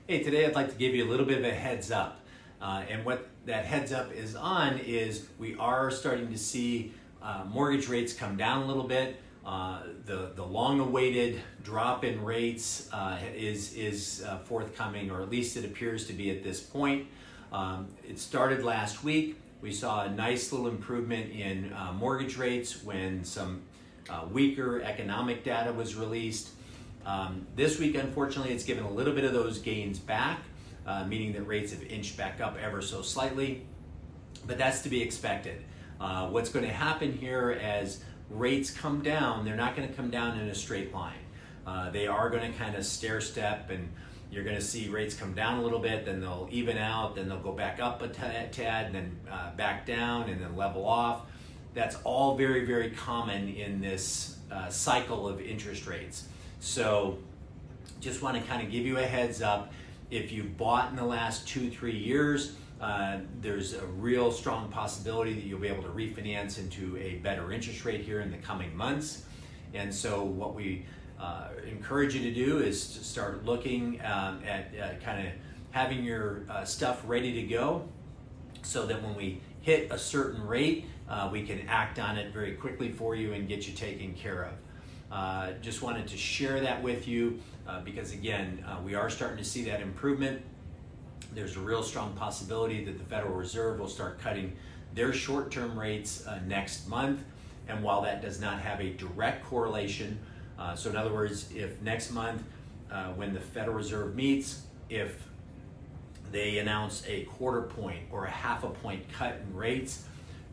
Hey, today I'd like to give you a little bit of a heads up. And what that heads up is on is we are starting to see mortgage rates come down a little bit. The long-awaited drop in rates is forthcoming, or at least it appears to be at this point. It started last week. We saw a nice little improvement in mortgage rates when some weaker economic data was released. This week, unfortunately, it's given a little bit of those gains back, meaning that rates have inched back up ever so slightly, but that's to be expected. What's going to happen here as rates come down, they're not going to come down in a straight line. They are going to kind of stair step, and you're going to see rates come down a little bit, then they'll even out, then they'll go back up a tad, and then back down, and then level off. That's all very, very common in this cycle of interest rates. So just want to kind of give you a heads up. If you've bought in the last 2-3 years, there's a real strong possibility that you'll be able to refinance into a better interest rate here in the coming months. And so what we encourage you to do is to start looking at kind of having your stuff ready to go, so that when we hit a certain rate, we can act on it very quickly for you and get you taken care of. Just wanted to share that with you because, again, we are starting to see that improvement. There's a real strong possibility that the Federal Reserve will start cutting their short-term rates next month. And while that does not have a direct correlation, so in other words, if next month when the Federal Reserve meets, if they announce a 1/4 point or a 1/2 point cut in rates,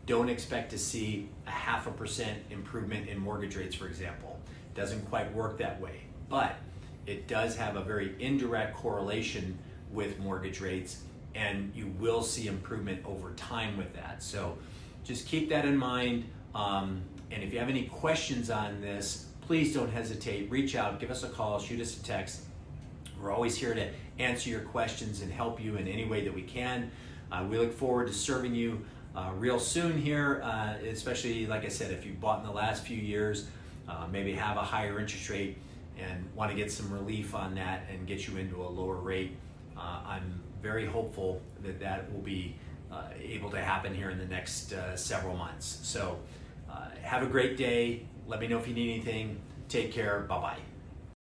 don't expect to see a 0.5% improvement in mortgage rates, for example. It doesn't quite work that way, but it does have a very indirect correlation with mortgage rates, and you will see improvement over time with that. So just keep that in mind. And if you have any questions on this, please don't hesitate. Reach out, give us a call, shoot us a text. We're always here to answer your questions and help you in any way that we can. We look forward to serving you real soon here, especially, like I said, if you've bought in the last few years, maybe have a higher interest rate and want to get some relief on that and get you into a lower rate. I'm very hopeful that that will be able to happen here in the next several months. So have a great day. Let me know if you need anything. Take care. Bye-bye.